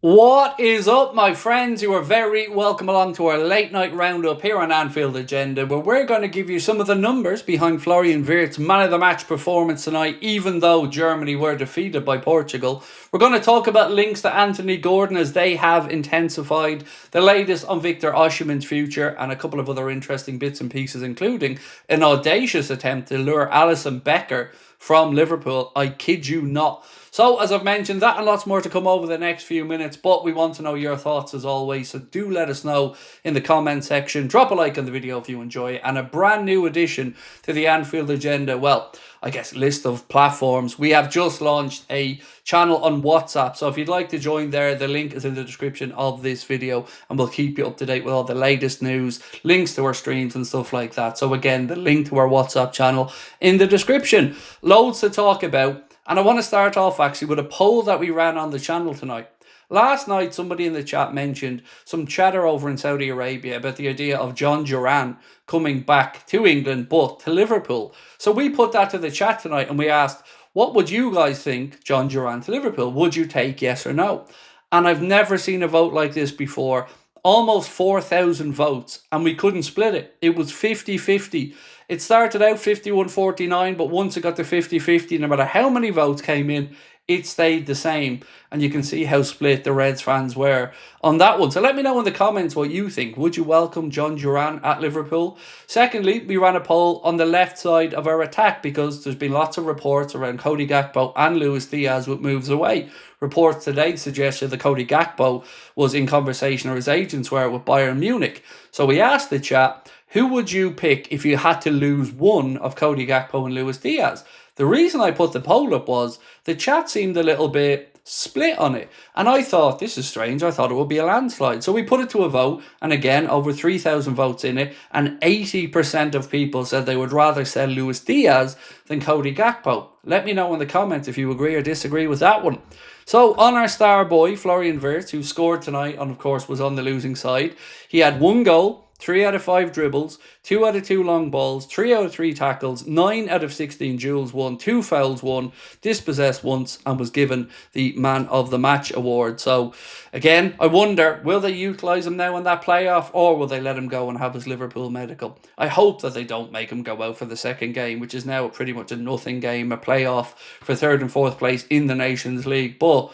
What is up, my friends? You are very welcome along to our late night roundup here on Anfield Agenda, where we're going to give you some of the numbers behind Florian Wirtz' man of the match performance tonight, even though Germany were defeated by Portugal. We're going to talk about links to Anthony Gordon as they have intensified, the latest on Victor Osimhen's future, and a couple of other interesting bits and pieces, including an audacious attempt to lure Alisson Becker from Liverpool. I kid you not. So, as I've mentioned, that and lots more to come over the next few minutes, but we want to know your thoughts as always, so do let us know in the comment section. Drop a like on the video if you enjoy it, and a brand new addition to the Anfield Agenda, well, I guess list of platforms. We have just launched a channel on WhatsApp, so if you'd like to join there, the link is in the description of this video, and we'll keep you up to date with all the latest news, links to our streams and stuff like that. So again, the link to our WhatsApp channel in the description. Loads to talk about. And I want to start off actually with a poll that we ran on the channel tonight. Last night, somebody in the chat mentioned some chatter over in Saudi Arabia about the idea of John Duran coming back to England, but to Liverpool. So we put that to the chat tonight and we asked, what would you guys think, John Duran to Liverpool? Would you take yes or no? And I've never seen a vote like this before. Almost 4,000 votes, and we couldn't split it. It was 50-50. It started out 51-49, but once it got to 50-50, no matter how many votes came in, it stayed the same. And you can see how split the Reds fans were on that one. So let me know in the comments what you think. Would you welcome John Duran at Liverpool? Secondly, we ran a poll on the left side of our attack because there's been lots of reports around Cody Gakpo and Luis Diaz with moves away. Reports today suggested that Cody Gakpo was in conversation, or his agents were, with Bayern Munich. So we asked the chat, who would you pick if you had to lose one of Cody Gakpo and Luis Diaz? The reason I put the poll up was the chat seemed a little bit split on it. And I thought, this is strange, I thought it would be a landslide. So we put it to a vote, and again, over 3,000 votes in it, and 80% of people said they would rather sell Luis Diaz than Cody Gakpo. Let me know in the comments if you agree or disagree with that one. So on our star boy, Florian Wirtz, who scored tonight and of course was on the losing side, he had 1 goal, 3 out of 5 dribbles, 2 out of 2 long balls, 3 out of 3 tackles, 9 out of 16 duels won, 2 fouls won, dispossessed once, and was given the Man of the Match award. So, again, I wonder, will they utilise him now in that playoff, or will they let him go and have his Liverpool medical? I hope that they don't make him go out for the second game, which is now pretty much a nothing game, a playoff for 3rd and 4th place in the Nations League. But,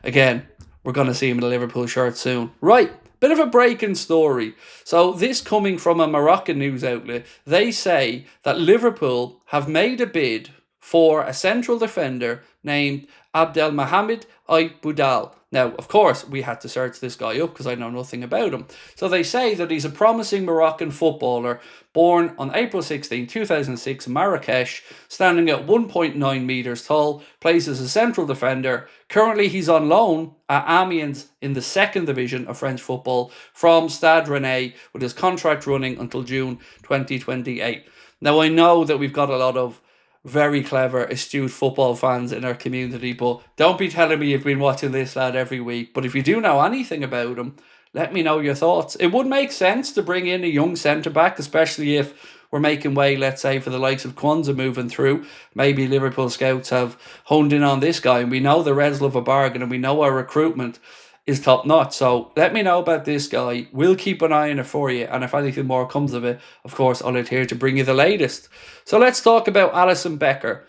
again, we're going to see him in a Liverpool shirt soon. Right. Bit of a breaking story. So this coming from a Moroccan news outlet, they say that Liverpool have made a bid for a central defender named Abdelmohamed Boudal. Now, of course, we had to search this guy up because I know nothing about him. So they say that he's a promising Moroccan footballer born on April 16, 2006 in Marrakesh, standing at 1.9 metres tall, plays as a central defender. Currently, he's on loan at Amiens in the 2nd division of French football from Stade Rennais, with his contract running until June 2028. Now, I know that we've got a lot of very clever, astute football fans in our community, but don't be telling me you've been watching this lad every week. But if you do know anything about him, let me know your thoughts. It would make sense to bring in a young centre-back, especially if we're making way, let's say, for the likes of Kwanzaa moving through. Maybe Liverpool scouts have honed in on this guy, and we know the Reds love a bargain, and we know our recruitment is top notch. So let me know about this guy. We'll keep an eye on it for you, and if anything more comes of it, of course, I'll adhere to bring you the latest. So let's talk about Alisson Becker.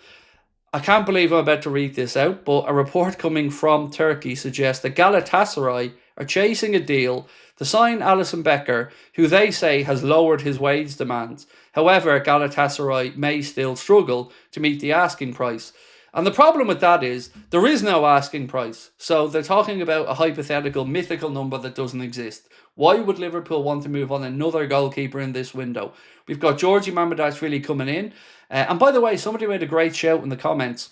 I can't believe I'm about to read this out, but a report coming from Turkey suggests that Galatasaray are chasing a deal to sign Alisson Becker, who they say has lowered his wage demands. However, Galatasaray may still struggle to meet the asking price. And the problem with that is there is no asking price. So they're talking about a hypothetical, mythical number that doesn't exist. Why would Liverpool want to move on another goalkeeper in this window? We've got Georgi Mamardashvili coming in. And by the way, somebody made a great shout in the comments.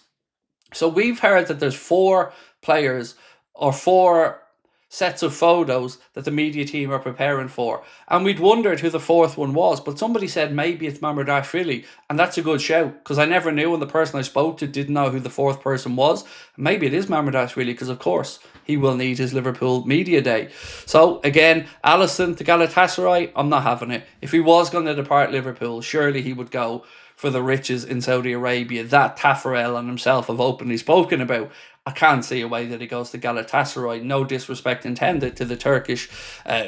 So we've heard that there's 4 players or 4 sets of photos that the media team are preparing for. And we'd wondered who the 4th one was, but somebody said maybe it's Mamardashvili, and that's a good shout, because I never knew, and the person I spoke to didn't know who the 4th person was. Maybe it is Mamardashvili, because of course he will need his Liverpool media day. So again, Alisson to Galatasaray, I'm not having it. If he was going to depart Liverpool, surely he would go for the riches in Saudi Arabia that Taffarel and himself have openly spoken about. I can't see a way that he goes to Galatasaray. No disrespect intended to the Turkish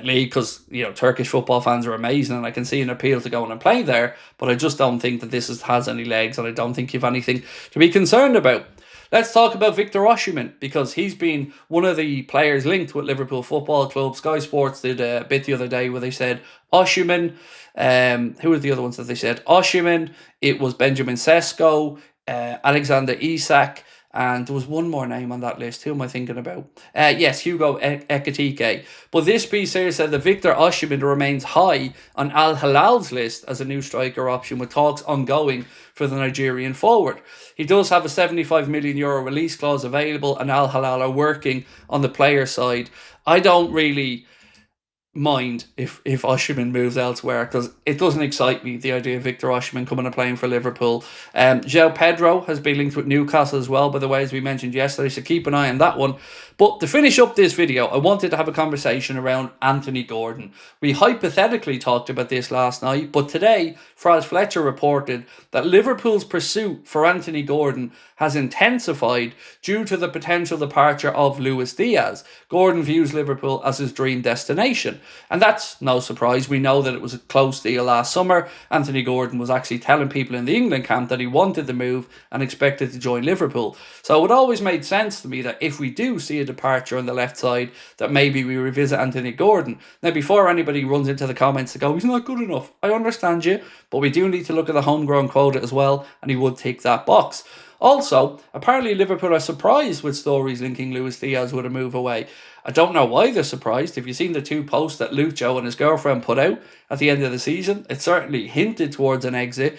league, because Turkish football fans are amazing, and I can see an appeal to go and play there. But I just don't think that this has any legs, and I don't think you've anything to be concerned about. Let's talk about Victor Osimhen, because he's been one of the players linked with Liverpool Football Club. Sky Sports did a bit the other day where they said Osimhen. Who were the other ones that they said? Osimhen. It was Benjamin Sesko, Alexander Isak, and there was one more name on that list. Who am I thinking about? Yes, Hugo Ekitike. But this piece here said that Victor Osimhen remains high on Al Hilal's list as a new striker option, with talks ongoing for the Nigerian forward. He does have a €75 million release clause available, and Al Hilal are working on the player side. I don't really mind if Osimhen moves elsewhere, because it doesn't excite me, the idea of Victor Osimhen coming and playing for Liverpool. João Pedro has been linked with Newcastle as well, by the way, as we mentioned yesterday, so keep an eye on that one. But to finish up this video, I wanted to have a conversation around Anthony Gordon. We hypothetically talked about this last night, but today Franz Fletcher reported that Liverpool's pursuit for Anthony Gordon has intensified due to the potential departure of Luis Diaz. Gordon views Liverpool as his dream destination, and that's no surprise. We know that it was a close deal last summer. Anthony Gordon was actually telling people in the England camp that he wanted the move and expected to join Liverpool. So it always made sense to me that if we do see a departure on the left side, that maybe we revisit Anthony Gordon. Now, before anybody runs into the comments to go, he's not good enough, I understand you, but we do need to look at the homegrown quota as well, and he would tick that box. Also, apparently Liverpool are surprised with stories linking Luis Diaz with a move away. I don't know why they're surprised. If you've seen the two posts that Lucho and his girlfriend put out at the end of the season, it certainly hinted towards an exit.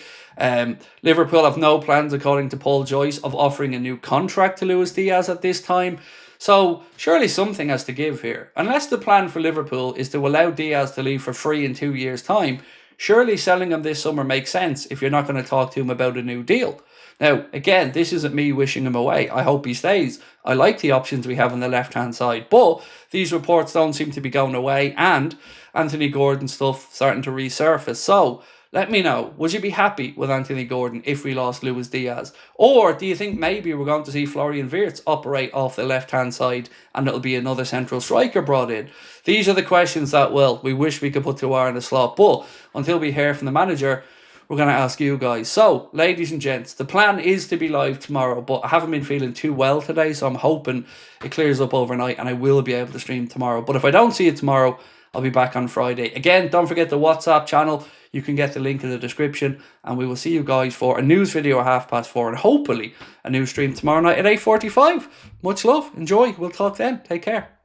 Liverpool have no plans, according to Paul Joyce, of offering a new contract to Luis Diaz at this time. So surely something has to give here. Unless the plan for Liverpool is to allow Diaz to leave for free in 2 years' time, surely selling him this summer makes sense if you're not going to talk to him about a new deal. Now, again, this isn't me wishing him away. I hope he stays. I like the options we have on the left-hand side. But these reports don't seem to be going away, and Anthony Gordon stuff starting to resurface. So let me know, would you be happy with Anthony Gordon if we lost Luis Diaz? Or do you think maybe we're going to see Florian Wirtz operate off the left-hand side and it'll be another central striker brought in? These are the questions that, well, we wish we could put to our in the slot. But until we hear from the manager, we're going to ask you guys. So, ladies and gents, the plan is to be live tomorrow, but I haven't been feeling too well today, so I'm hoping it clears up overnight and I will be able to stream tomorrow. But if I don't see it tomorrow, I'll be back on Friday. Again, don't forget the WhatsApp channel. You can get the link in the description, and we will see you guys for a news video at 4:30 and hopefully a new stream tomorrow night at 8:45. Much love. Enjoy. We'll talk then. Take care.